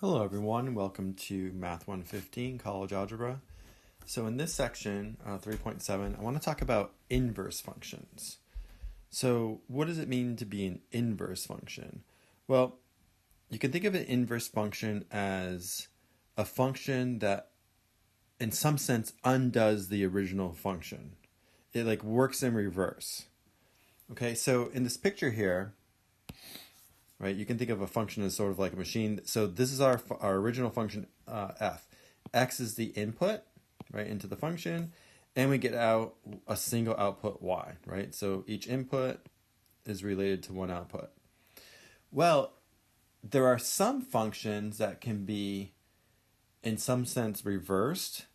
Hello everyone, welcome to Math 115, College Algebra. So in this section, 3.7, I want to talk about inverse functions. So what does it mean to be an inverse function? Well, you can think of an inverse function as a function that in some sense undoes the original function. It works in reverse. Okay, so in this picture here, right, you can think of a function as sort of like a machine. So this is our original function f. X is the input, right, into the function, and we get out a single output y, right? So each input is related to one output. Well, there are some functions that can be, in some sense, reversed,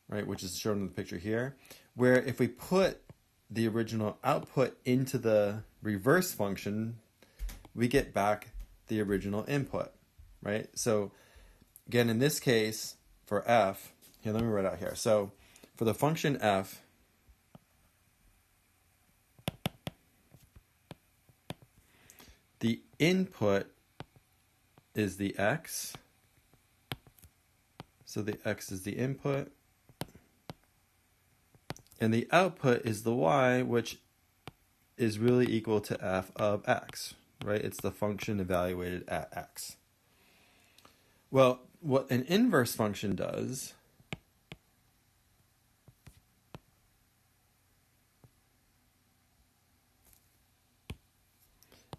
right, which is shown in the picture here, where if we put the original output into the reverse function, we get back the original input, right? So again, in this case, for f, here, let me write out here. So for the function f, the input is the x. So the x is the input. And the output is the y, which is really equal to f of x, right? It's the function evaluated at x. Well, what an inverse function does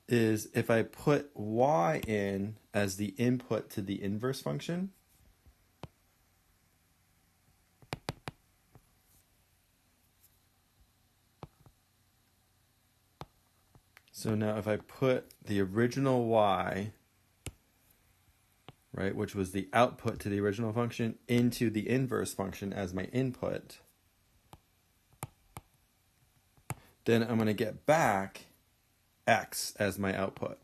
is if I put y in as the input to the inverse function, so now if I put the original y, right, which was the output to the original function, into the inverse function as my input, then I'm going to get back x as my output.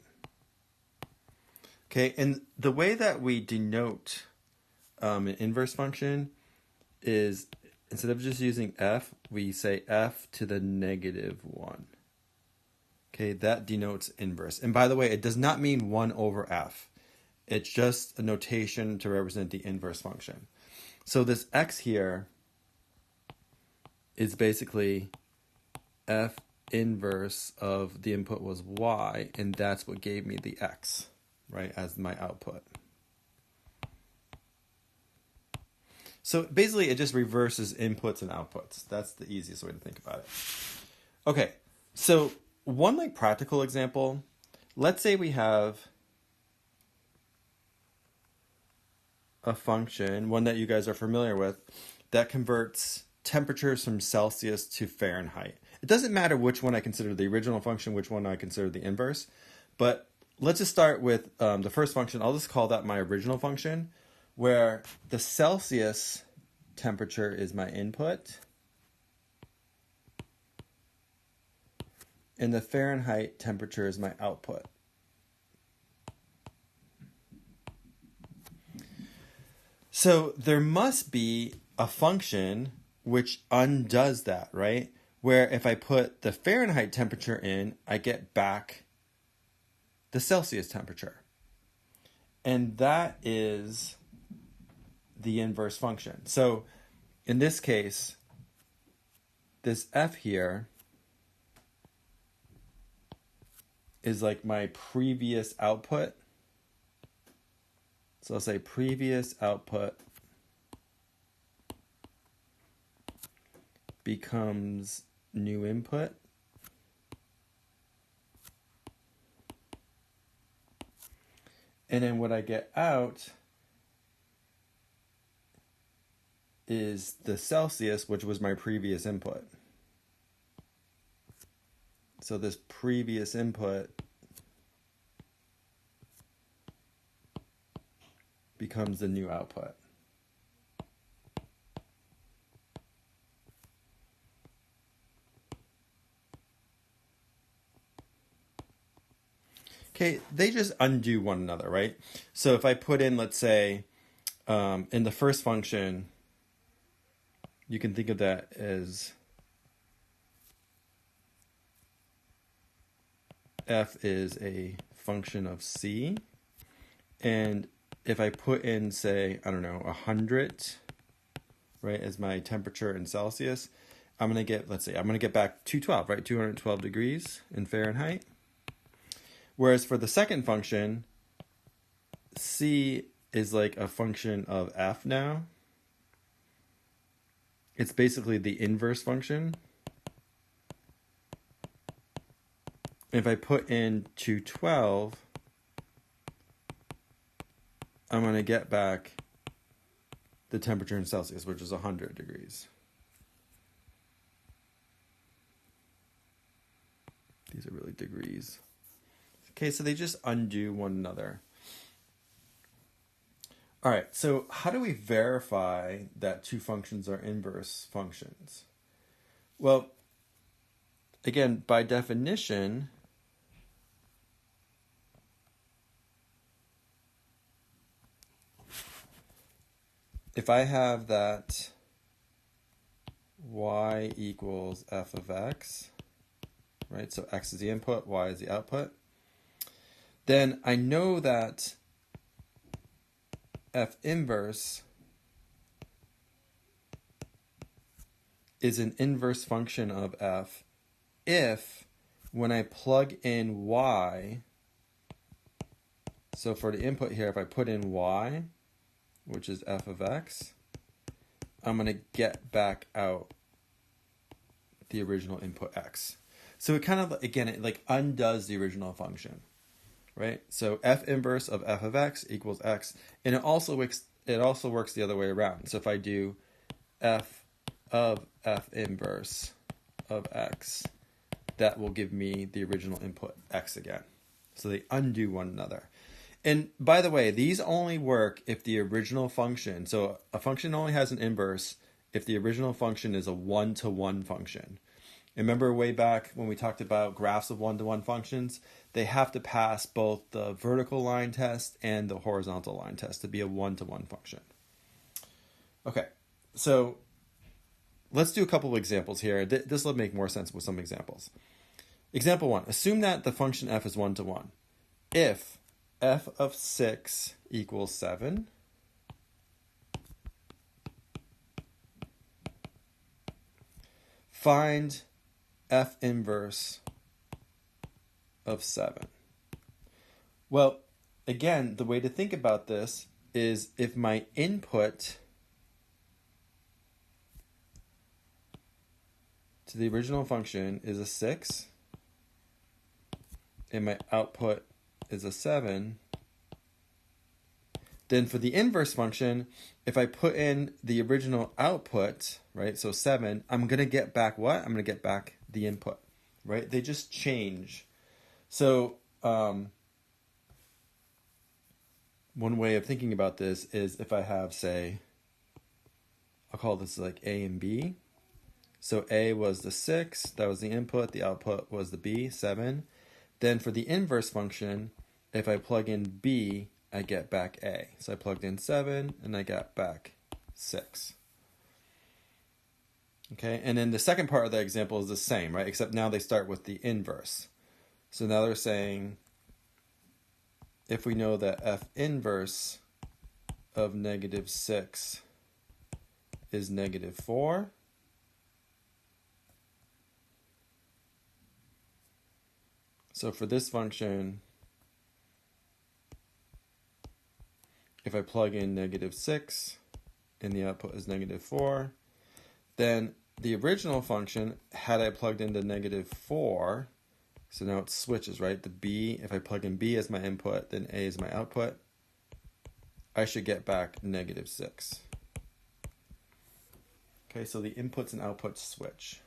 Okay, and the way that we denote an inverse function is, instead of just using f, we say f to the -1. Okay, that denotes inverse. And by the way, it does not mean 1 over f. It's just a notation to represent the inverse function. So this x here is basically f inverse of the input was y, and that's what gave me the x, right, as my output. So basically, it just reverses inputs and outputs. That's the easiest way to think about it. Okay, so one practical example, let's say we have a function, one that you guys are familiar with, that converts temperatures from Celsius to Fahrenheit. It doesn't matter which one I consider the original function, which one I consider the inverse, but let's just start with the first function. I'll just call that my original function, where the Celsius temperature is my input, and the Fahrenheit temperature is my output. So there must be a function which undoes that, right? Where if I put the Fahrenheit temperature in, I get back the Celsius temperature. And that is the inverse function. So in this case, this f here is like my previous output. So I'll say previous output becomes new input. And then what I get out is the Celsius, which was my previous input. So this previous input becomes the new output. Okay, they just undo one another, right? So if I put in, let's say, in the first function, you can think of that as f is a function of c, and if I put in, say, I don't know, 100, right, as my temperature in Celsius, I'm going to get, let's say, I'm going to get back 212, right, 212 degrees in Fahrenheit. Whereas for the second function, C is like a function of F now. It's basically the inverse function. If I put in 212, I'm going to get back the temperature in Celsius, which is 100 degrees. These are really degrees. Okay, so they just undo one another. All right, so how do we verify that two functions are inverse functions? Well, again, by definition, if I have that y equals f of x, right, so x is the input, y is the output, then I know that f inverse is an inverse function of f if when I plug in y, so for the input here, if I put in y, which is f of x, I'm going to get back out the original input x. So it kind of, again, it like undoes the original function, right? So f inverse of f of x equals x, and it also works the other way around. So if I do f of f inverse of x, that will give me the original input x again. So they undo one another. And by the way, these only work if the original function, so a function only has an inverse if the original function is a one-to-one function. Remember way back when we talked about graphs of one-to-one functions, they have to pass both the vertical line test and the horizontal line test to be a one-to-one function. Okay, so let's do a couple of examples here. This will make more sense with some examples. Example 1, assume that the function f is one-to-one. If f of 6 equals 7, find f inverse of 7. Well, again, the way to think about this is if my input to the original function is a 6 and my output is a 7, then for the inverse function, if I put in the original output, right, so 7, I'm going to get back what? I'm going to get back the input, right? They just change. So one way of thinking about this is if I have, say, I'll call this like A and B. So A was the 6, that was the input, the output was the B, 7. Then for the inverse function, if I plug in B, I get back A. So I plugged in 7 and I got back 6. Okay, and then the second part of the example is the same, right? Except now they start with the inverse. So now they're saying if we know that f inverse of negative 6 is negative 4, so for this function, if I plug in negative 6 and the output is negative 4, then the original function, had I plugged in the negative 4, so now it switches, right? The B, if I plug in B as my input, then A is my output, I should get back negative 6. Okay, so the inputs and outputs switch.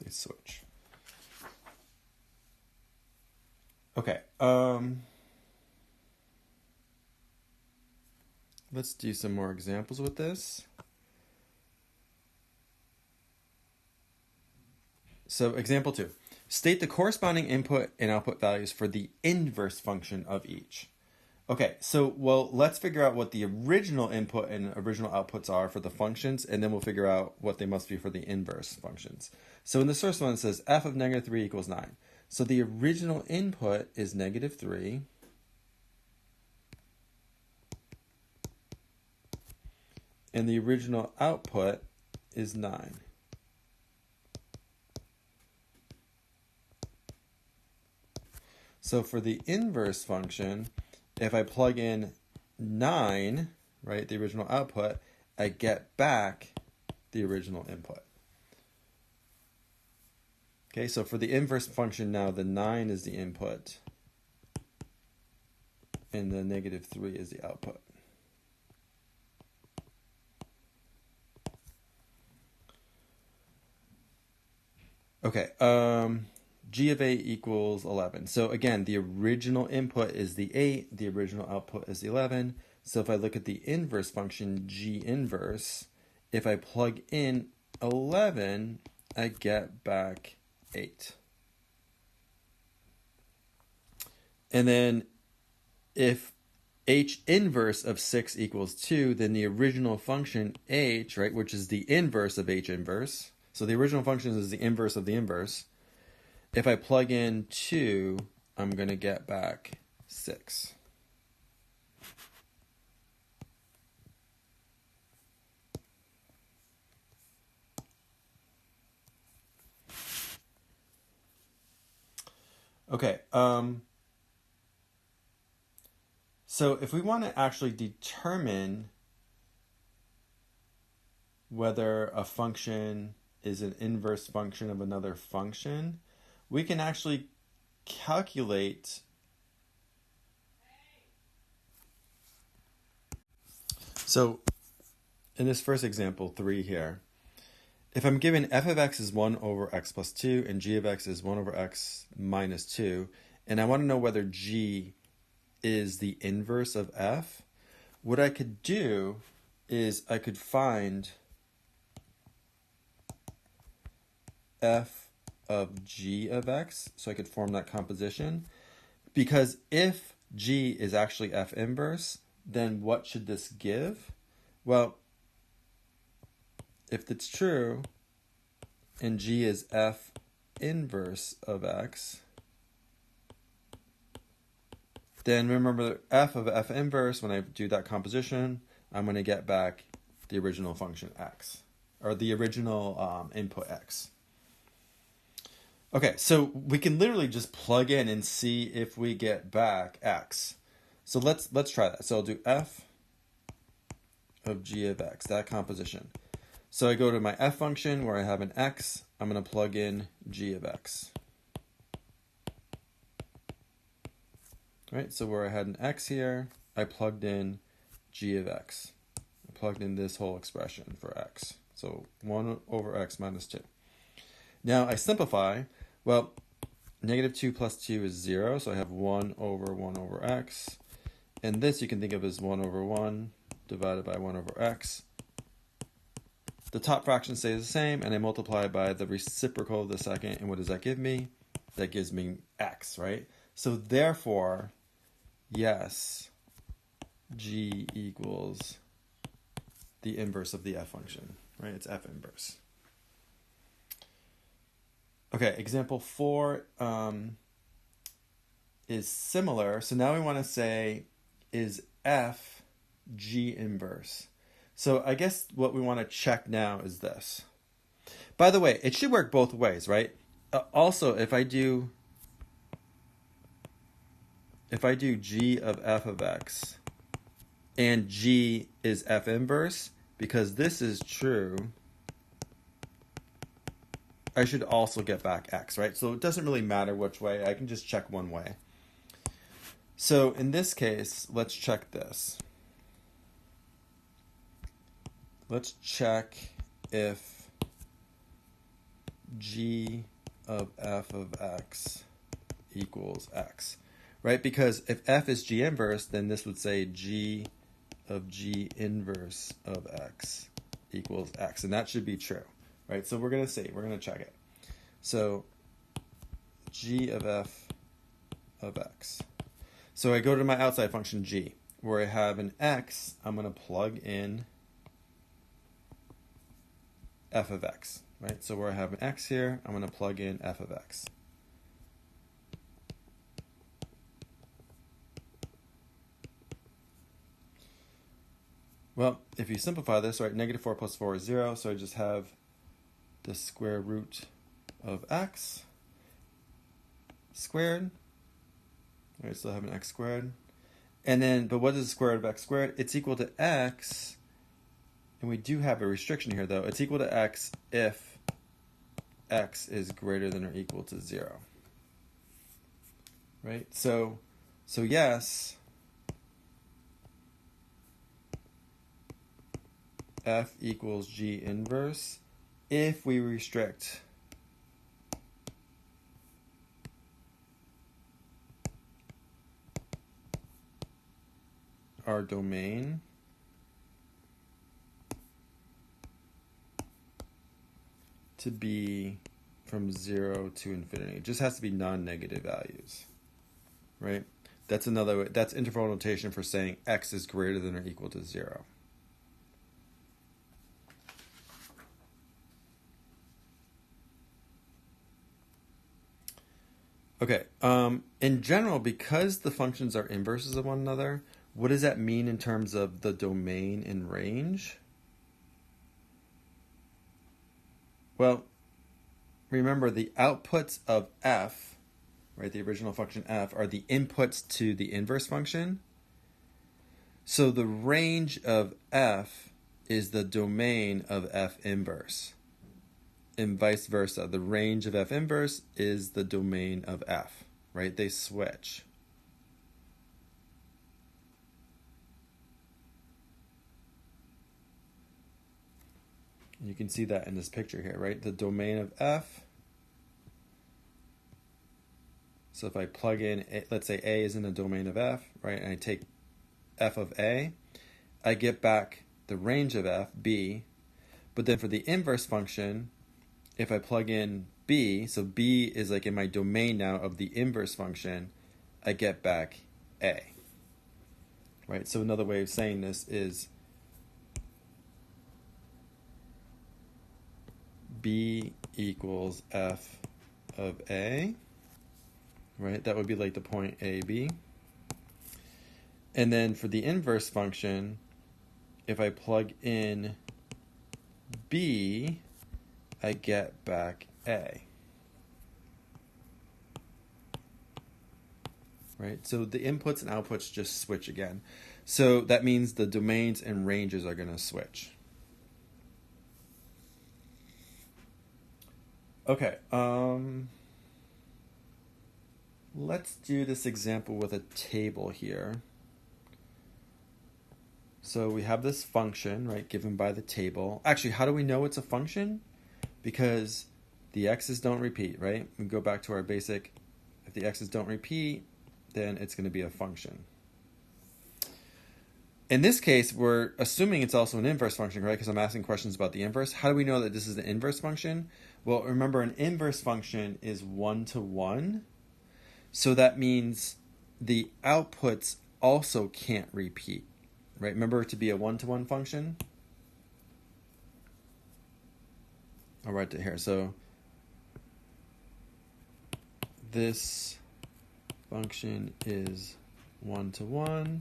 They switch. Okay, let's do some more examples with this. So example 2. State the corresponding input and output values for the inverse function of each. Okay, so, well, let's figure out what the original input and original outputs are for the functions, and then we'll figure out what they must be for the inverse functions. So in the first one, it says f of negative 3 equals 9. So the original input is negative 3. And the original output is 9. So for the inverse function, if I plug in 9, right, the original output, I get back the original input. Okay, so for the inverse function now, the 9 is the input, and the negative 3 is the output. Okay, g of 8 equals 11. So again, the original input is the 8, the original output is the 11. So if I look at the inverse function, g inverse, if I plug in 11, I get back 8. And then if h inverse of 6 equals 2, then the original function h, right, which is the inverse of h inverse, so the original function is the inverse of the inverse. If I plug in 2, I'm going to get back 6. Okay, so if we want to actually determine whether a function is an inverse function of another function, we can actually calculate so in this first example 3 here, if I'm given f of x is 1 over x plus 2 and g of x is 1 over x minus 2, and I want to know whether g is the inverse of f, what I could do is I could find f of g of x, so I could form that composition, because if g is actually f inverse, then what should this give? Well, if that's true, and g is f inverse of x, then remember f of f inverse, when I do that composition, I'm going to get back the original function x, or the original input x. Okay, so we can literally just plug in and see if we get back x. So let's try that. So I'll do f of g of x, that composition. So I go to my f function where I have an x, I'm going to plug in g of x. Right, so where I had an x here, I plugged in g of x. I plugged in this whole expression for x. So 1 over x minus 2. Now I simplify. Well, negative 2 plus 2 is 0, so I have 1 over x. And this you can think of as 1 over 1 divided by 1 over x. The top fraction stays the same, and I multiply by the reciprocal of the second, and what does that give me? That gives me x, right? So therefore, yes, g equals the inverse of the f function, right? It's f inverse. Okay, example 4 is similar. So now we want to say, is f g inverse? So I guess what we want to check now is this. By the way, it should work both ways, right? Also, if I do g of f of x and g is f inverse, because this is true, I should also get back x, right? So it doesn't really matter which way. I can just check one way. So in this case, let's check this. Let's check if g of f of x equals x, right? Because if f is g inverse, then this would say g of g inverse of x equals x, and that should be true, right? So we're going to check it. So g of f of x. So I go to my outside function g, where I have an x, I'm going to plug in f of x, right? So where I have an x here, I'm going to plug in f of x. Well, if you simplify this, right, negative 4 plus 4 is 0, so I just have the square root of x squared. I still have an x squared. And then, but what is the square root of x squared? It's equal to x, and we do have a restriction here, though. It's equal to x if x is greater than or equal to 0. Right? So yes, f equals g inverse if we restrict our domain to be from 0 to infinity. It just has to be non-negative values, right? That's another way. That's interval notation for saying x is greater than or equal to 0. Okay, in general, because the functions are inverses of one another, what does that mean in terms of the domain and range? Well, remember the outputs of f, right, the original function f, are the inputs to the inverse function. So the range of f is the domain of f inverse. And vice versa. The range of f inverse is the domain of f, right? They switch. You can see that in this picture here, right? The domain of f. So if I plug in, let's say a is in the domain of f, right? And I take f of a, I get back the range of f, b. But then for the inverse function, if I plug in b, so b is like in my domain now of the inverse function, I get back a. Right? So another way of saying this is b equals f of a. Right? That would be like the point a, b. And then for the inverse function, if I plug in b, I get back a. Right? So the inputs and outputs just switch again. So that means the domains and ranges are going to switch. Okay. Let's do this example with a table here. So we have this function, right, given by the table. Actually, how do we know it's a function? Because the x's don't repeat, right? We go back to our basic, if the x's don't repeat, then it's going to be a function. In this case, we're assuming it's also an inverse function, right? Because I'm asking questions about the inverse. How do we know that this is the inverse function? Well, remember, an inverse function is 1-to-1. So that means the outputs also can't repeat, right? Remember, to be a 1-to-1 function? I'll write it here. So this function is 1-to-1.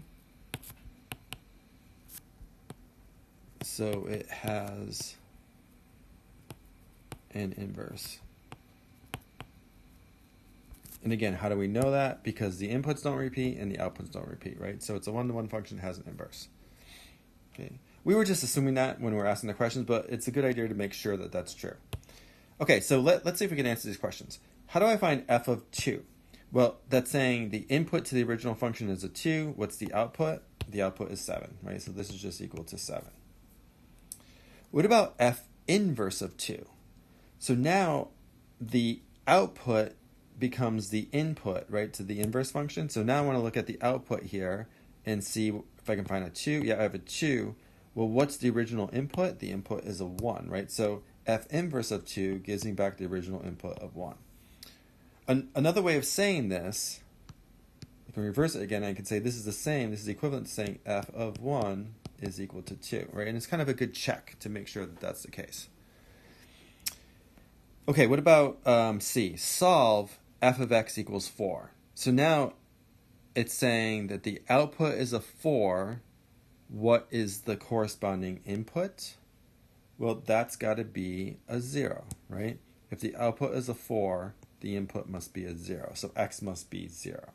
So it has an inverse. And again, how do we know that? Because the inputs don't repeat and the outputs don't repeat, right? So it's a 1-to-1 function, has an inverse. Okay. We were just assuming that when we were asking the questions, but it's a good idea to make sure that that's true. Okay, so let's see if we can answer these questions. How do I find f of 2? Well, that's saying the input to the original function is a 2. What's the output? The output is 7, right? So this is just equal to 7. What about f inverse of 2? So now the output becomes the input, right, to the inverse function. So now I want to look at the output here and see if I can find a 2. Yeah, I have a 2. Well, what's the original input? The input is a 1, right? So f inverse of 2 gives me back the original input of 1. Another way of saying this, I can reverse it again. I can say this is the same. This is equivalent to saying f of 1 is equal to 2, right? And it's kind of a good check to make sure that that's the case. Okay, what about C? Solve f of x equals 4. So now it's saying that the output is a 4. What is the corresponding input? Well, that's got to be a 0, right? If the output is a 4, the input must be a 0. So x must be 0.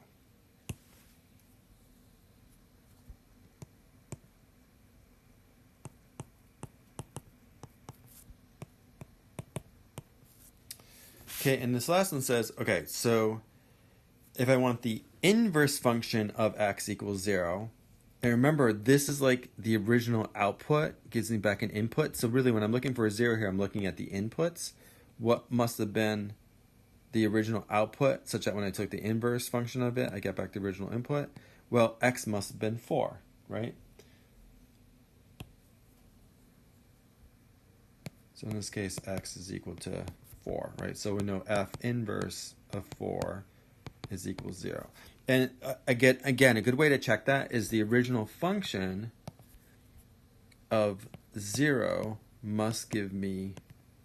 Okay, and this last one says, okay, so if I want the inverse function of x equals 0, and remember, this is like the original output, gives me back an input. So really, when I'm looking for a 0 here, I'm looking at the inputs. What must have been the original output, such that when I took the inverse function of it, I get back the original input? Well, x must have been 4, right? So in this case, x is equal to 4, right? So we know f inverse of 4 is equal to 0. And again, a good way to check that is the original function of 0 must give me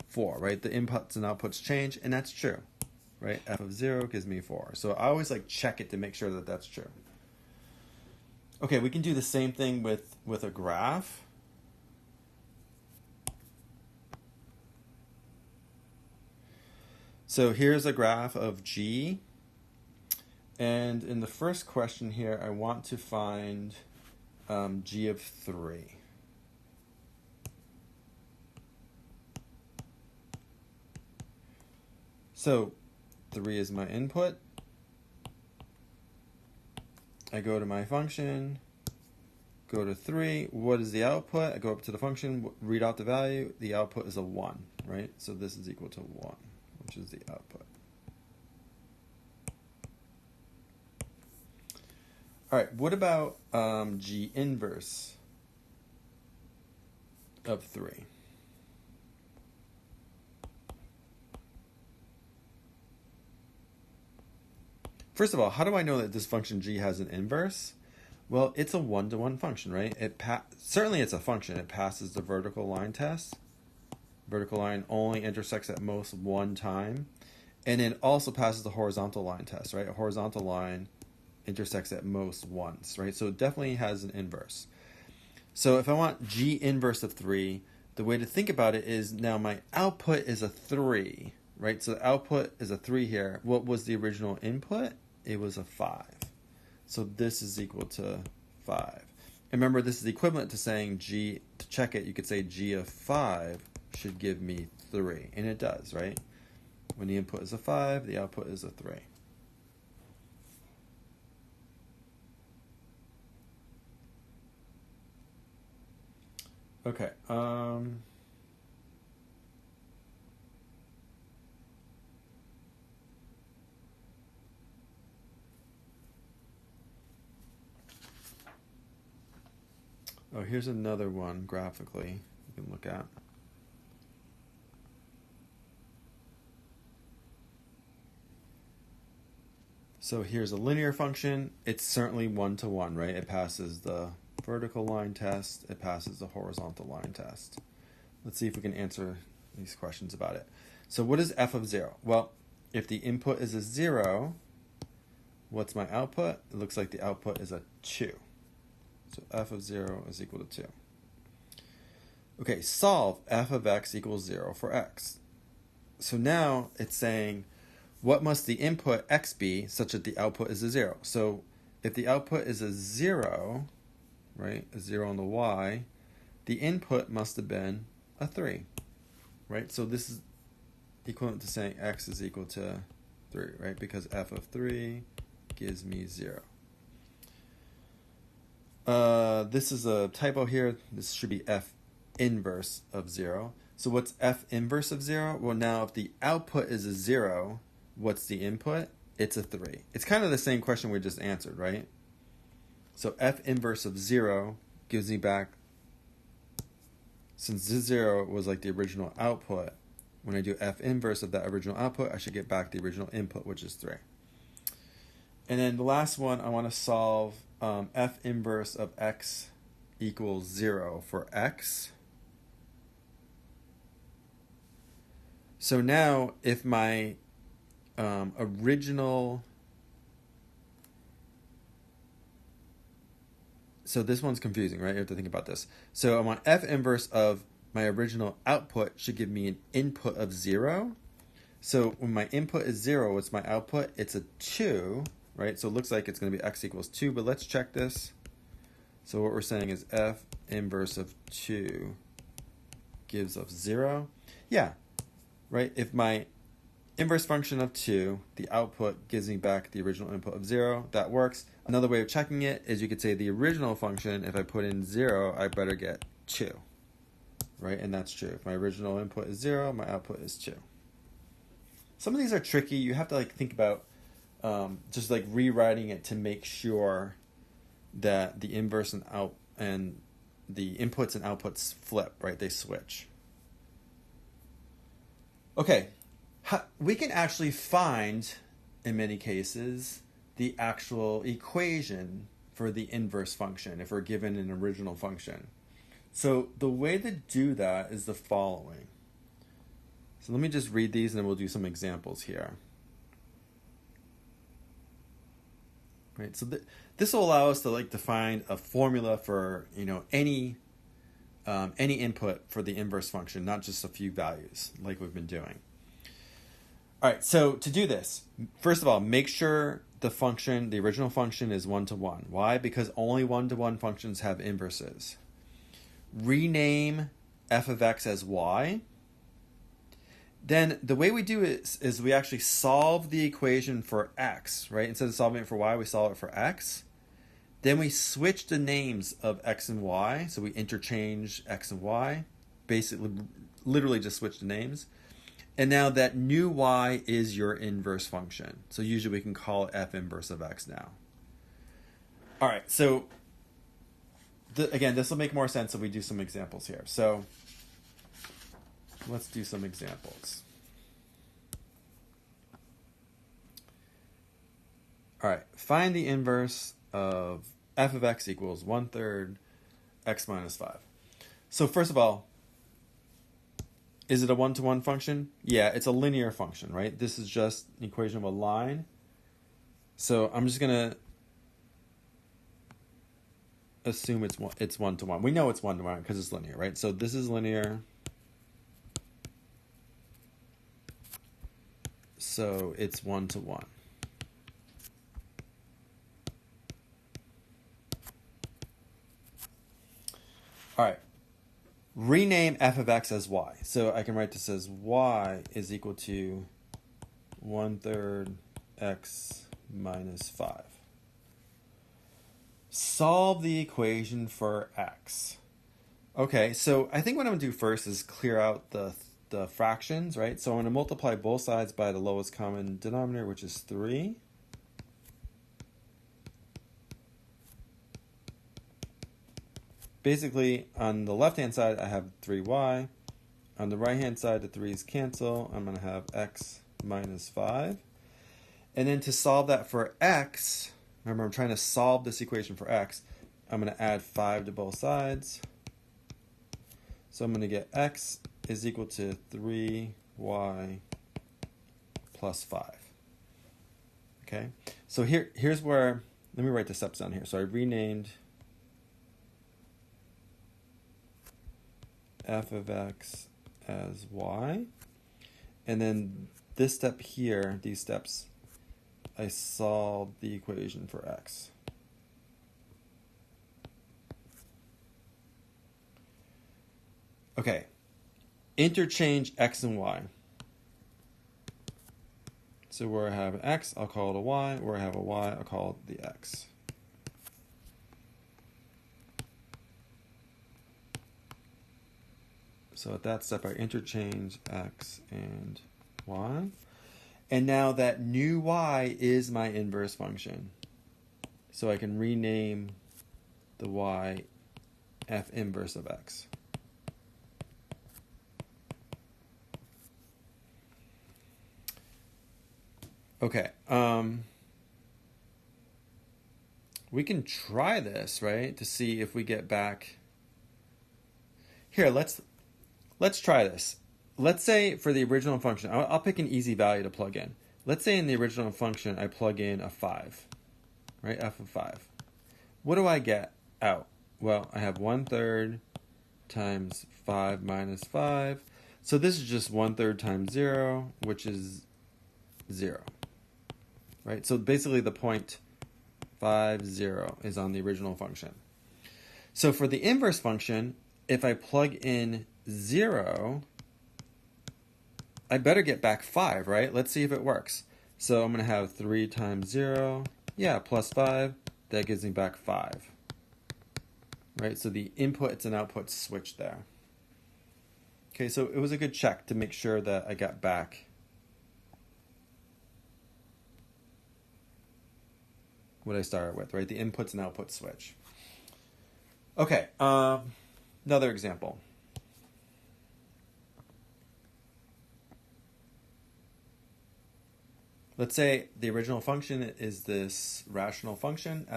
4, right? The inputs and outputs change, and that's true, right? F of 0 gives me 4. So I always like check it to make sure that that's true. Okay, we can do the same thing with a graph. So here's a graph of G. And in the first question here, I want to find G of 3. So 3 is my input. I go to my function, go to 3. What is the output? I go up to the function, read out the value. The output is a 1, right? So this is equal to 1, which is the output. All right, what about G inverse of 3? First of all, how do I know that this function G has an inverse? Well, it's a one-to-one function, right? Certainly it's a function. It passes the vertical line test. Vertical line only intersects at most one time. And it also passes the horizontal line test, right? A horizontal line intersects at most once, right? So it definitely has an inverse. So if I want G inverse of 3, the way to think about it is now my output is a 3, right? So the output is a 3 here. What was the original input? It was a 5. So this is equal to 5. And remember, this is equivalent to saying G, to check it, you could say G of 5 should give me 3. And it does, right? When the input is a 5, the output is a 3. Okay. Oh, here's another one graphically you can look at. So here's a linear function. It's certainly one-to-one, right? It passes the vertical line test. It passes the horizontal line test. Let's see if we can answer these questions about it. So what is f of 0? Well, if the input is a 0, what's my output? It looks like the output is a 2. So f of 0 is equal to 2. Okay, solve f of x equals 0 for x. So now it's saying, what must the input x be such that the output is a 0? So if the output is a 0, right, a 0 on the y, the input must have been a 3, right? So this is equivalent to saying x is equal to 3, right? Because f of 3 gives me 0. This is a typo here. This should be f inverse of 0. So what's f inverse of 0? Well, now if the output is a 0, what's the input? It's a 3. It's kind of the same question we just answered, right? So f inverse of 0 gives me back since this 0 was like the original output, when I do f inverse of that original output, I should get back the original input, which is 3. And then the last one, I want to solve f inverse of x equals 0 for x. So now if my original... So this one's confusing, right? You have to think about this. So I want f inverse of my original output should give me an input of 0. So when my input is 0, what's my output? It's a 2, right? So it looks like it's going to be x equals 2, but let's check this. So what we're saying is f inverse of 2 gives us 0. Yeah, right? If my inverse function of 2, the output gives me back the original input of 0, that works. Another way of checking it is you could say the original function, if I put in 0, I better get 2, right? And that's true. If my original input is 0, my output is 2. Some of these are tricky. You have to like think about just like rewriting it to make sure that the inverse and the inputs and outputs flip, right? They switch. Okay, we can actually find, in many cases, the actual equation for the inverse function if we're given an original function. So the way to do that is the following. So let me just read these and then we'll do some examples here. Right, so this will allow us to like define a formula for any input for the inverse function, not just a few values like we've been doing. All right, so to do this, first of all, make sure the original function is 1-to-1. Why? Because only 1-to-1 functions have inverses. Rename f of x as y. Then the way we do it is we actually solve the equation for x, right? Instead of solving it for y, we solve it for x. Then we switch the names of x and y, so we interchange x and y. Basically, literally just switch the names. And now that new y is your inverse function. So usually we can call it f inverse of x now. All right, so again, this will make more sense if we do some examples here. So let's do some examples. All right, find the inverse of f of x equals 1/3 x minus 5. So first of all, is it a 1-to-1 function? Yeah, it's a linear function, right? This is just an equation of a line. So I'm just going to assume it's 1-to-1. We know it's 1-to-1 because it's linear, right? So this is linear. So it's 1-to-1. All right. Rename f of x as y. So I can write this as y is equal to 1/3 x minus 5. Solve the equation for x. Okay, so I think what I'm going to do first is clear out the fractions, right? So I'm going to multiply both sides by the lowest common denominator, which is 3. Basically, on the left-hand side, I have 3y. On the right-hand side, the 3's cancel. I'm going to have x minus 5. And then to solve that for x, remember I'm trying to solve this equation for x, I'm going to add 5 to both sides. So I'm going to get x is equal to 3y plus 5. Okay, so here's where, let me write the steps down here. So I renamed f of x as y. And then this step here, these steps, I solve the equation for x. Okay, interchange x and y. So where I have an x, I'll call it a y. Where I have a y, I'll call it the x. So at that step, I interchange x and y. And now that new y is my inverse function. So I can rename the y f inverse of x. Okay. We can try this, right, to see if we get back. Here, let's try this. Let's say for the original function, I'll pick an easy value to plug in. Let's say in the original function I plug in a 5, right? F of 5. What do I get out? Well, I have 1/3 times 5 minus 5. So this is just 1/3 times 0, which is 0, right? So basically the point 5, 0 is on the original function. So for the inverse function, if I plug in 0, I better get back 5, right? Let's see if it works. So I'm going to have 3 times 0, yeah, plus 5. That gives me back 5. Right, so the inputs and outputs switch there. Okay, so it was a good check to make sure that I got back what I started with, right? The inputs and outputs switch. Okay, another example. Let's say the original function is this rational function,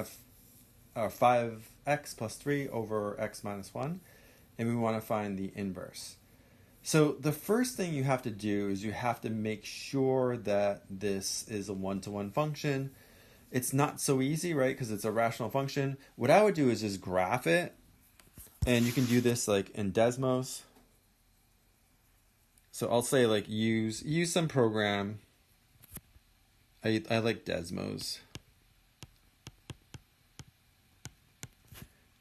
5x plus 3 over x minus 1, and we want to find the inverse. So the first thing you have to do is you have to make sure that this is a one-to-one function. It's not so easy, right, because it's a rational function. What I would do is just graph it, and you can do this like in Desmos. So I'll say like use some program. I like Desmos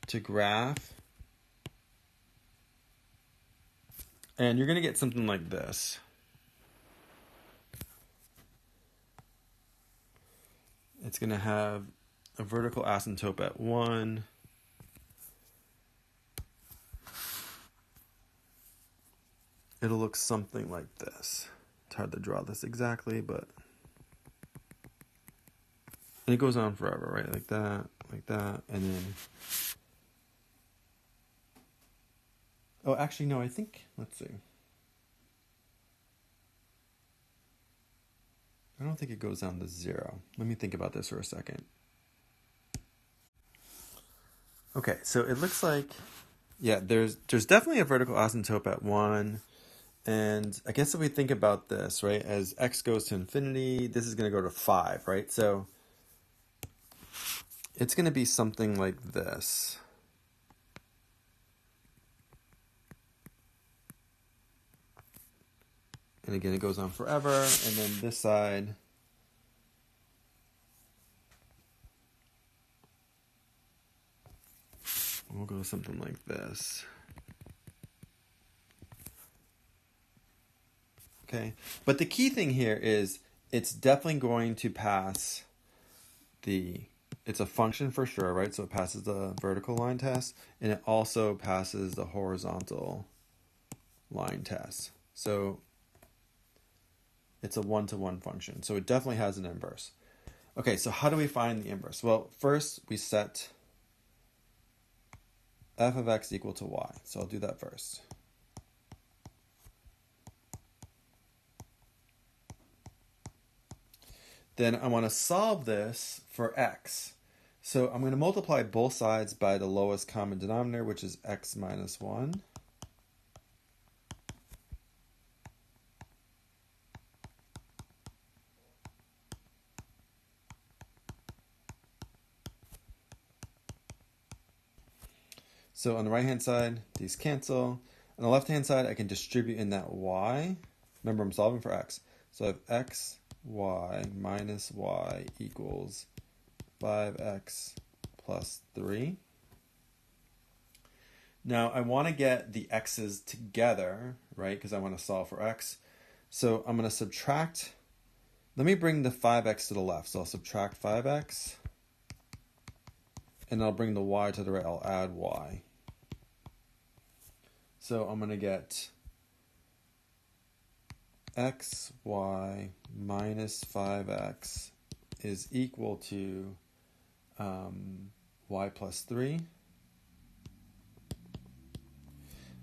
to graph. And you're going to get something like this. It's going to have a vertical asymptote at 1. It'll look something like this. It's hard to draw this exactly, but... And it goes on forever, right? Like that, and then... Oh, actually, no, I think... Let's see. I don't think it goes down to 0. Let me think about this for a second. Okay, so it looks like... Yeah, there's definitely a vertical asymptote at 1. And I guess if we think about this, right, as x goes to infinity, this is going to go to 5, right? So it's going to be something like this. And again, it goes on forever. And then this side, we'll go something like this. Okay, but the key thing here is it's definitely going to pass it's a function for sure, right? So it passes the vertical line test, and it also passes the horizontal line test. So it's a one-to-one function. So it definitely has an inverse. Okay, so how do we find the inverse? Well, first we set f of x equal to y. So I'll do that first. Then I want to solve this for x. So I'm going to multiply both sides by the lowest common denominator, which is x minus 1. So on the right-hand side, these cancel. On the left-hand side, I can distribute in that y. Remember, I'm solving for x. So I have x, y minus y equals 5x plus 3. Now, I want to get the x's together, right, because I want to solve for x. So I'm going to subtract. Let me bring the 5x to the left. So I'll subtract 5x. And I'll bring the y to the right. I'll add y. So I'm going to get x, y minus 5x is equal to y plus 3.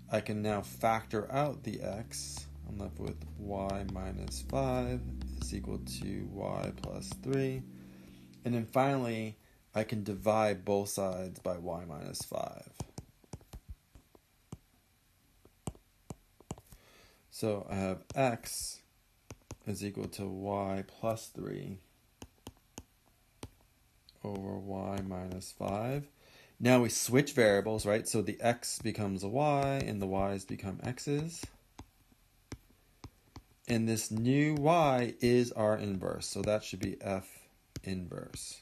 I can now factor out the x. I'm left with y minus 5 is equal to y plus 3. And then finally, I can divide both sides by y minus 5. So I have x is equal to y plus 3 over y minus 5. Now we switch variables, right? So the x becomes a y and the y's become x's. And this new y is our inverse. So that should be f inverse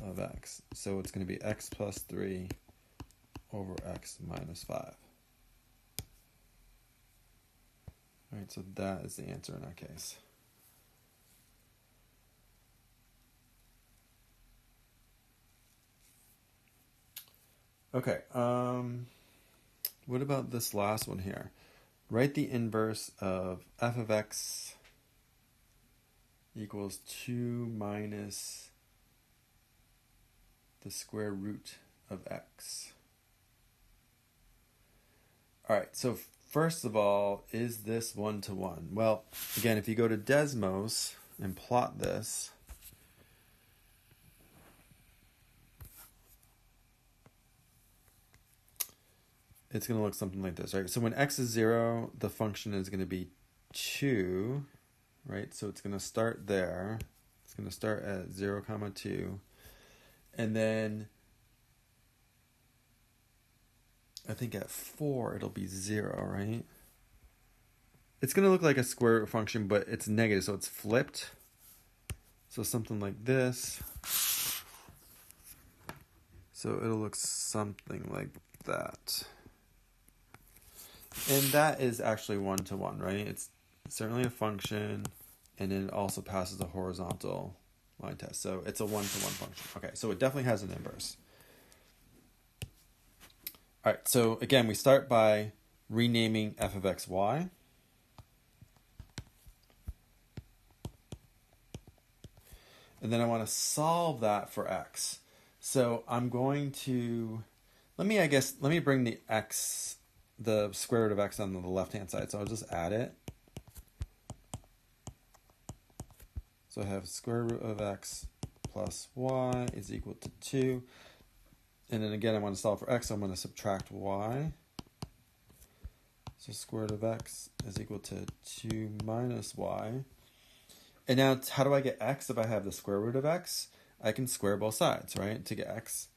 of x. So it's going to be x plus 3 over x minus 5. All right, so that is the answer in our case. Okay, what about this last one here? Write the inverse of f of x equals 2 minus the square root of x. All right, so first of all, is this one-to-one? Well, again, if you go to Desmos and plot this, it's going to look something like this, right? So when x is 0, the function is going to be 2, right? So it's going to start there. It's going to start at 0, 2. And then I think at 4, it'll be 0, right? It's going to look like a square root function, but it's negative, so it's flipped. So something like this. So it'll look something like that. And that is actually one-to-one, right? It's certainly a function, and then it also passes a horizontal line test. So it's a one-to-one function. Okay, so it definitely has an inverse. All right, so again, we start by renaming f of x, y. And then I want to solve that for x. So I'm going to, let me bring the x, the square root of x on the left-hand side. So I'll just add it. So I have square root of x plus y is equal to 2. And then again, I want to solve for x, so I'm going to subtract y. So square root of x is equal to 2 minus y. And now, how do I get x if I have the square root of x? I can square both sides, right, to get x.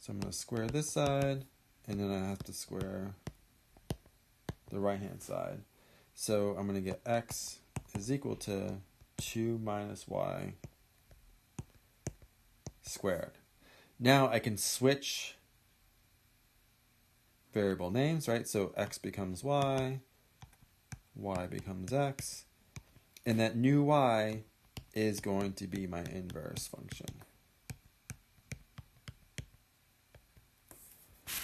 So I'm going to square this side, and then I have to square the right-hand side. So I'm going to get x is equal to 2 minus y squared. Now I can switch variable names, right? So x becomes y, y becomes x, and that new y is going to be my inverse function.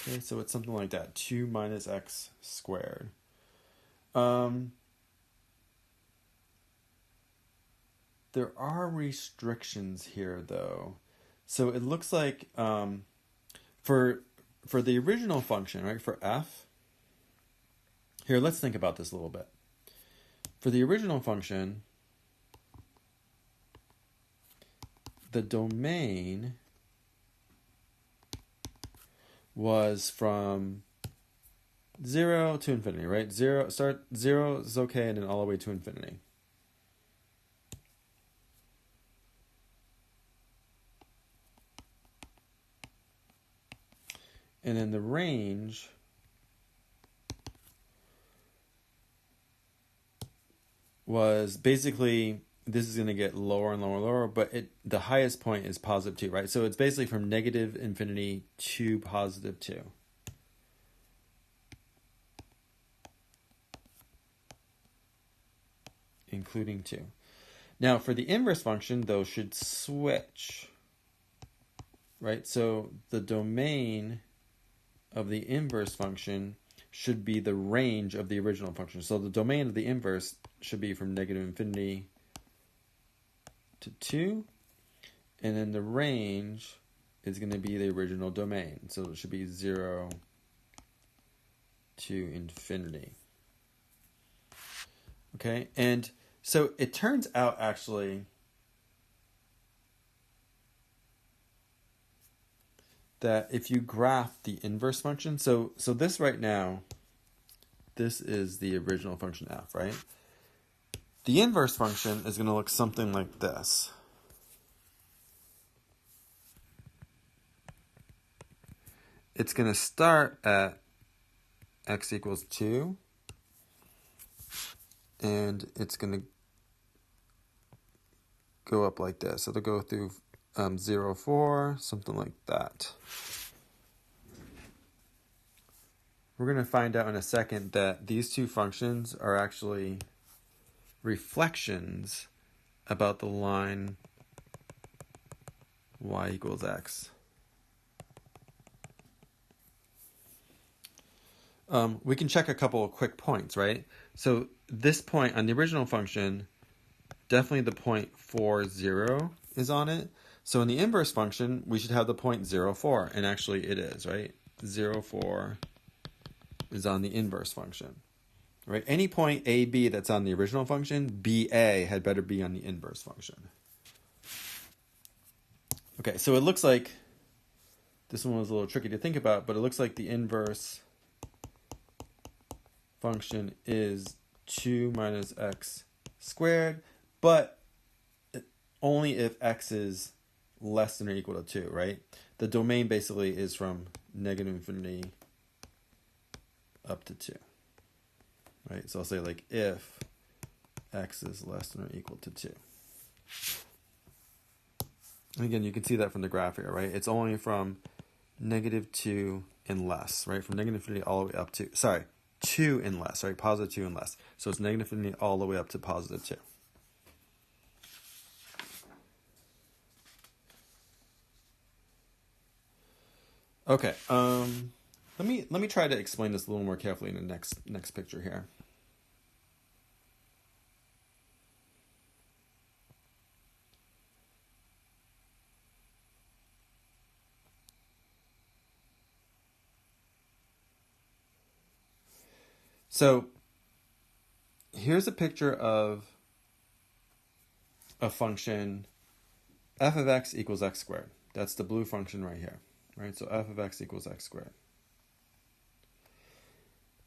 Okay, so it's something like that, 2 minus x squared. There are restrictions here, though. So it looks like for the original function, right, for f, here, let's think about this a little bit. For the original function, the domain was from 0 to infinity, right? 0 is okay, and then all the way to infinity. And then the range was basically, this is going to get lower and lower and lower, but the highest point is positive 2, right? So it's basically from negative infinity to positive 2. Including 2. Now, for the inverse function, those should switch, right? So the domain of the inverse function should be the range of the original function. So the domain of the inverse should be from negative infinity to 2. And then the range is going to be the original domain. So it should be 0 to infinity. Okay, and so it turns out actually that if you graph the inverse function, so this right now, this is the original function f, right? The inverse function is going to look something like this. It's going to start at x equals 2, and it's going to go up like this. So it'll go through 0, 4, something like that. We're going to find out in a second that these two functions are actually reflections about the line y equals x. We can check a couple of quick points, right? So this point on the original function, definitely the point 4, 0 is on it. So in the inverse function, we should have the point 0, 4, and actually it is, right? 0, 4 is on the inverse function, right? Any point a, b that's on the original function, ba had better be on the inverse function. Okay, so it looks like, this one was a little tricky to think about, but it looks like the inverse function is 2 minus x squared, but only if x is less than or equal to 2, right? The domain basically is from negative infinity up to 2, right? So I'll say like if x is less than or equal to 2. And again, you can see that from the graph here, right? It's only from negative 2 and less, right? From negative infinity all the way up to, 2 and less, right? Positive 2 and less. So it's negative infinity all the way up to positive 2. Okay, let me try to explain this a little more carefully in the next picture here. So here's a picture of a function f of x equals x squared. That's the blue function right here, right? So f of x equals x squared.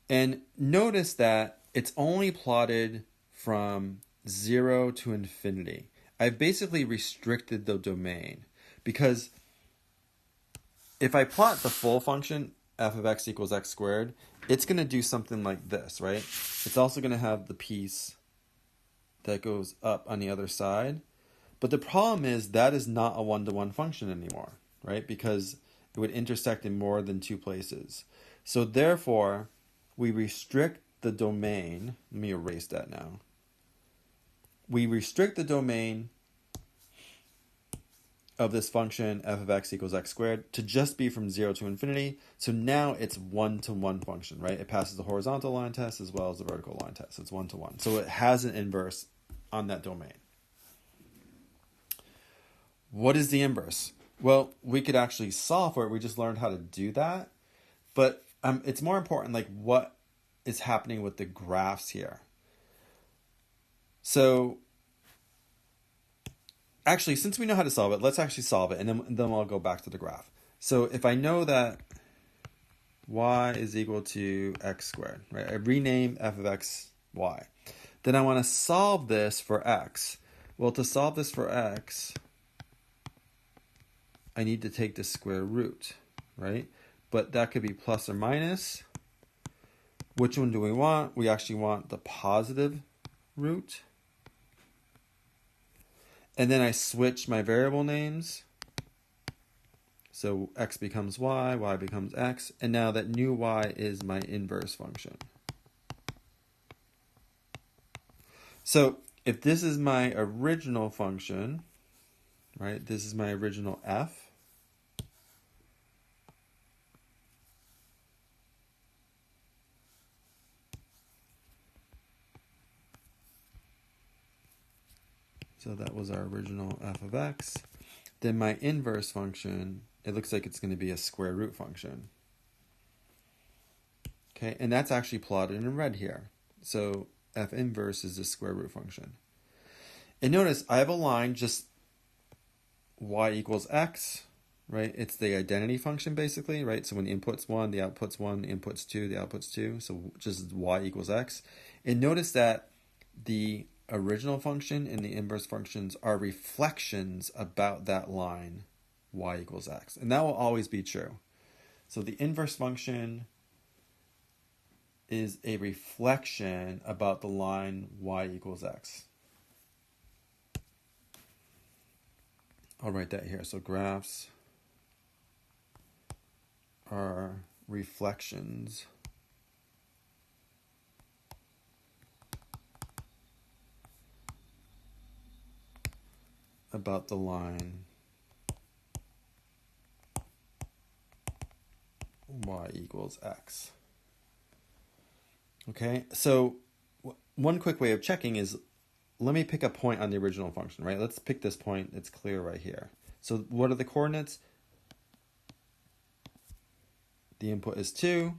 And notice that it's only plotted from 0 to infinity. I've basically restricted the domain because if I plot the full function, f of x equals x squared, it's going to do something like this, right? It's also going to have the piece that goes up on the other side. But the problem is that is not a one-to-one function anymore, right? Because it would intersect in more than two places. So therefore, we restrict the domain. Let me erase that now. We restrict the domain of this function f of x equals x squared to just be from 0 to infinity. So now it's one-to-one function, right? It passes the horizontal line test as well as the vertical line test. It's one-to-one. So it has an inverse on that domain. What is the inverse? Well, we could actually solve for it. We just learned how to do that. But it's more important like what is happening with the graphs here. So actually, since we know how to solve it, let's actually solve it, and then I'll go back to the graph. So if I know that y is equal to x squared, right? I rename f of x y. Then I want to solve this for x. Well, to solve this for x, I need to take the square root, right? But that could be plus or minus. Which one do we want? We actually want the positive root. And then I switch my variable names. So x becomes y becomes x, and now that new y is my inverse function. So if this is my original function, right, this is my original f, so that was our original f of x. Then my inverse function, it looks like it's going to be a square root function. Okay, and that's actually plotted in red here. So f inverse is the square root function. And notice I have a line just y equals x, right? It's the identity function basically, right? So when the input's 1, the output's 1, the input's 2, the output's 2. So just y equals x. And notice that the original function and the inverse functions are reflections about that line y equals x. And that will always be true. So the inverse function is a reflection about the line y equals x. I'll write that here. So graphs are reflections about the line y equals x. Okay, so one quick way of checking is, let me pick a point on the original function, right? Let's pick this point. It's clear right here. So what are the coordinates? The input is 2,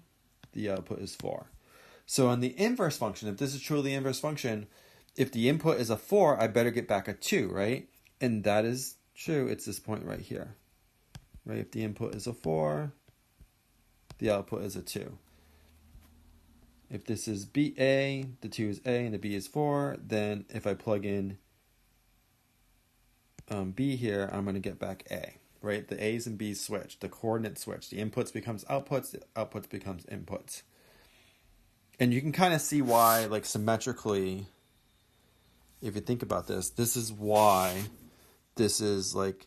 the output is 4. So on the inverse function, if this is truly the inverse function, if the input is a 4, I better get back a 2, right? And that is true. It's this point right here, right? If the input is a 4, the output is a 2. If this is BA, the 2 is A and the B is 4, then if I plug in B here, I'm going to get back A, right? The A's and B's switch, the coordinates switch. The inputs becomes outputs, the outputs becomes inputs. And you can kind of see why, like symmetrically, if you think about this, this is why this is like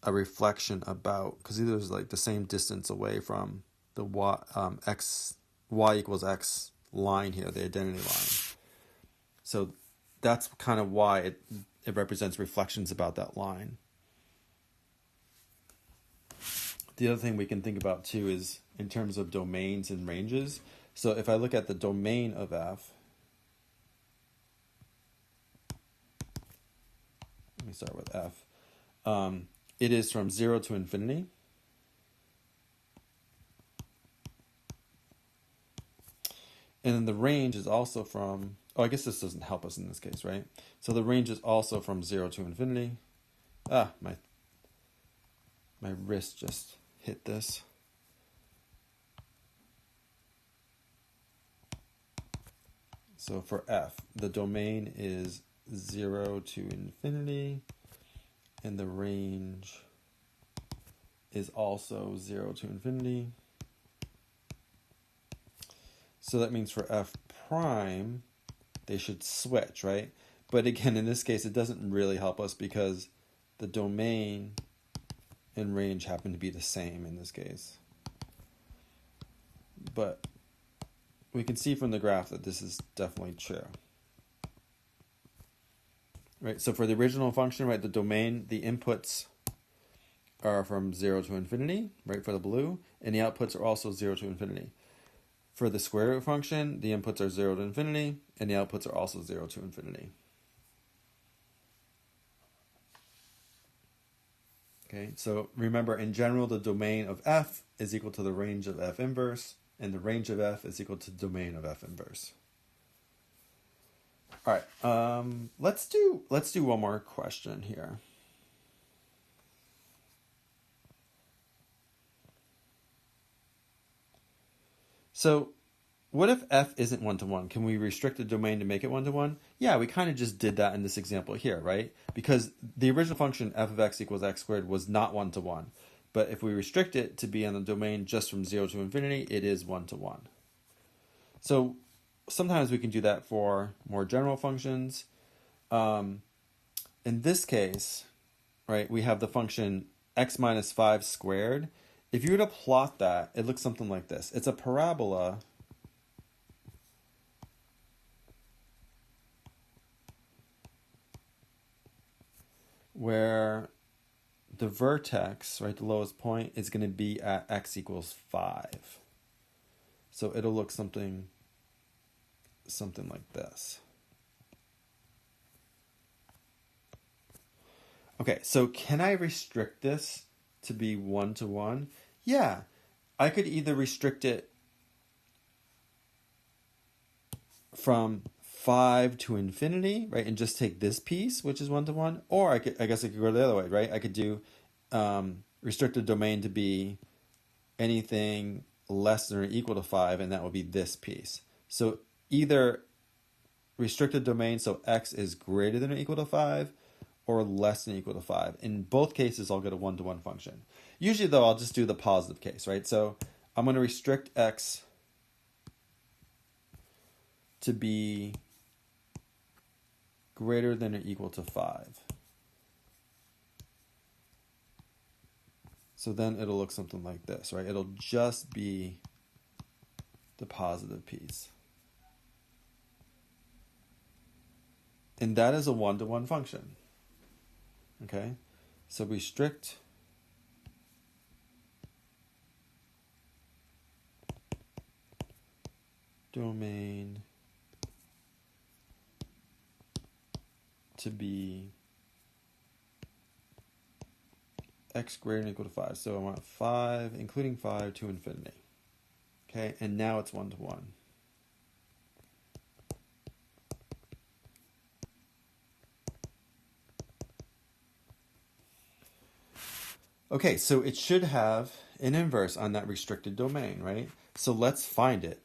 a reflection about, because either is like the same distance away from the y equals x line here, the identity line. So that's kind of why it represents reflections about that line. The other thing we can think about too is in terms of domains and ranges. So if I look at the domain of f, let me start with f. It is from 0 to infinity. And then the range is also from, oh, I guess this doesn't help us in this case, right? So the range is also from 0 to infinity. My wrist just hit this. So for f, the domain is 0 to infinity, and the range is also 0 to infinity. So that means for f prime, they should switch, right? But again, in this case, it doesn't really help us because the domain and range happen to be the same in this case. But we can see from the graph that this is definitely true. Right, so for the original function, right, the domain, the inputs are from 0 to infinity, right, for the blue, and the outputs are also 0 to infinity. For the square root function, the inputs are 0 to infinity, and the outputs are also 0 to infinity. Okay, so remember, in general, the domain of f is equal to the range of f inverse, and the range of f is equal to the domain of f inverse. All right, let's do one more question here. So what if f isn't one-to-one? Can we restrict the domain to make it one-to-one? Yeah, we kind of just did that in this example here, right? Because the original function f of x equals x squared was not one-to-one. But if we restrict it to be on the domain just from 0 to infinity, it is one-to-one. So sometimes we can do that for more general functions. In this case, right, we have the function x minus 5 squared. If you were to plot that, it looks something like this. It's a parabola where the vertex, right, the lowest point, is going to be at x equals 5. So it'll look something like this. Okay, so can I restrict this to be one-to-one? Yeah, I could either restrict it from 5 to infinity, right? And just take this piece, which is 1 to 1. Or I guess I could go the other way, right? I could do restricted domain to be anything less than or equal to 5, and that would be this piece. So either restricted domain, so x is greater than or equal to 5, or less than or equal to 5. In both cases, I'll get a 1-to-1 function. Usually, though, I'll just do the positive case, right? So I'm going to restrict x to be greater than or equal to 5. So then it'll look something like this, right? It'll just be the positive piece. And that is a 1-to-1 function. Okay? So restrict domain to be x greater than or equal to 5. So I want 5, including 5 to infinity. Okay, and now it's 1-to-1. Okay, so it should have an inverse on that restricted domain, right? So let's find it.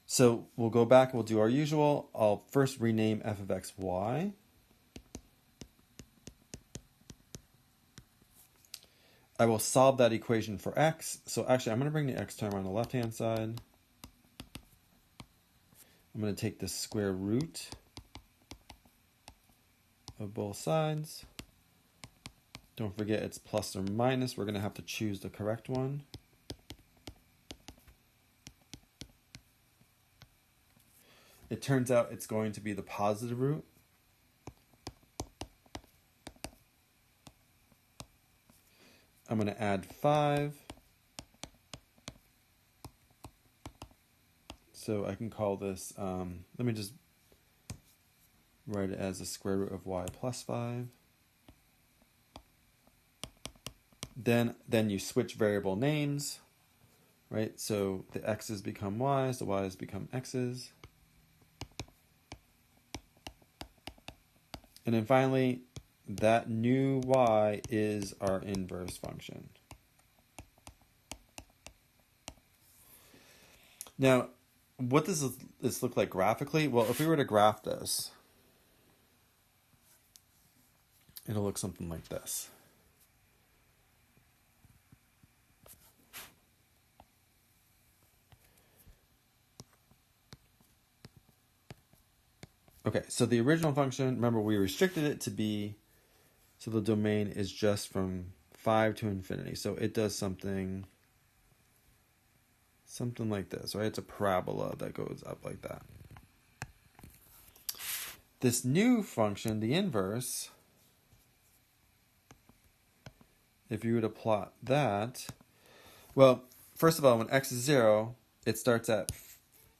So we'll go back, we'll do our usual. I'll first rename f of x, y. I will solve that equation for x. So actually, I'm going to bring the x term on the left-hand side. I'm going to take the square root of both sides. Don't forget it's plus or minus. We're going to have to choose the correct one. It turns out it's going to be the positive root. I'm going to add 5. So I can call this, let me just write it as the square root of y plus 5. Then you switch variable names, right? So the x's become y's, the y's become x's. And then finally, that new y is our inverse function. Now, what does this look like graphically? Well, if we were to graph this, it'll look something like this. Okay, so the original function, remember we restricted it to be, so the domain is just from 5 to infinity. So it does something like this, right? It's a parabola that goes up like that. This new function, the inverse, if you were to plot that, well, first of all, when x is 0, it starts at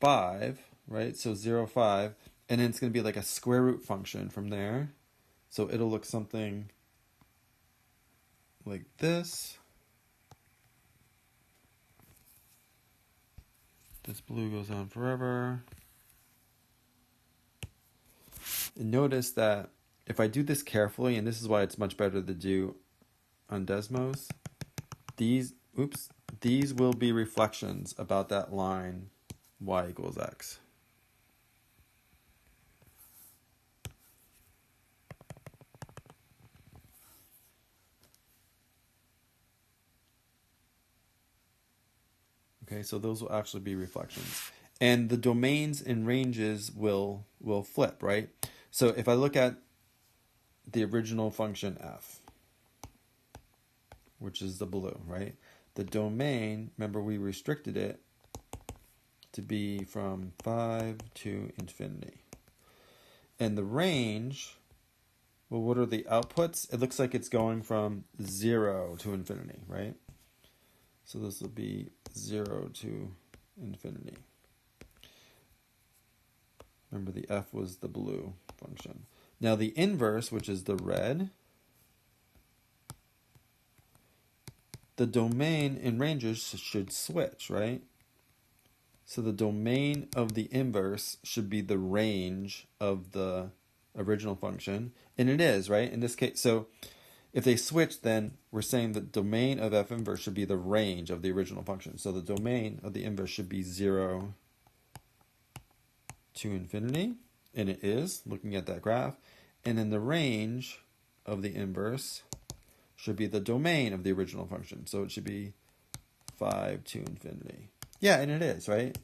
5, right? So 0, 5. And then it's going to be like a square root function from there. So it'll look something like this. This blue goes on forever. And notice that if I do this carefully, and this is why it's much better to do on Desmos, these will be reflections about that line y equals x. Okay, so those will actually be reflections. And the domains and ranges will flip, right? So if I look at the original function f, which is the blue, right? The domain, remember we restricted it to be from 5 to infinity. And the range, well, what are the outputs? It looks like it's going from 0 to infinity, right? So this will be 0 to infinity. Remember the f was the blue function. Now the inverse, which is the red, the domain and ranges should switch, right? So the domain of the inverse should be the range of the original function. And it is, right? In this case, so if they switch, then we're saying the domain of f inverse should be the range of the original function. So the domain of the inverse should be 0 to infinity. And it is, looking at that graph. And then the range of the inverse should be the domain of the original function. So it should be 5 to infinity. Yeah, and it is, right?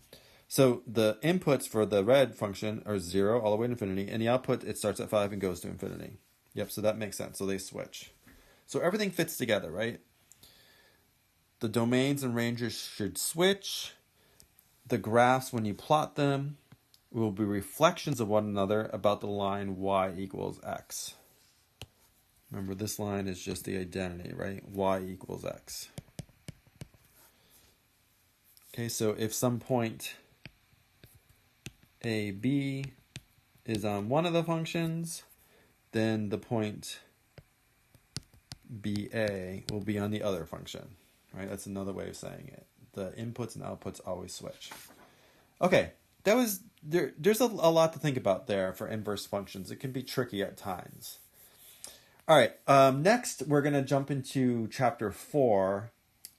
So the inputs for the red function are 0 all the way to infinity, and the output, it starts at 5 and goes to infinity. Yep, so that makes sense. So they switch. So everything fits together, right? The domains and ranges should switch. The graphs, when you plot them, will be reflections of one another about the line y equals x. Remember, this line is just the identity, right? Y equals x. Okay, so if some point a, b is on one of the functions, then the point ba will be on the other function, right? That's another way of saying it. The inputs and outputs always switch. Okay, that was there's a lot to think about there for inverse functions. It can be tricky at times. All right, next we're going to jump into chapter 4.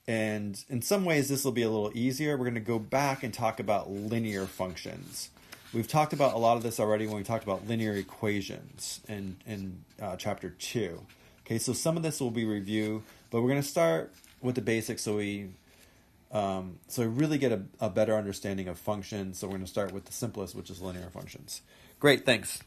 And in some ways, this will be a little easier. We're going to go back and talk about linear functions. We've talked about a lot of this already when we talked about linear equations in chapter 2. Okay, so some of this will be review, but we're going to start with the basics so we really get a better understanding of functions. So we're going to start with the simplest, which is linear functions. Great, thanks.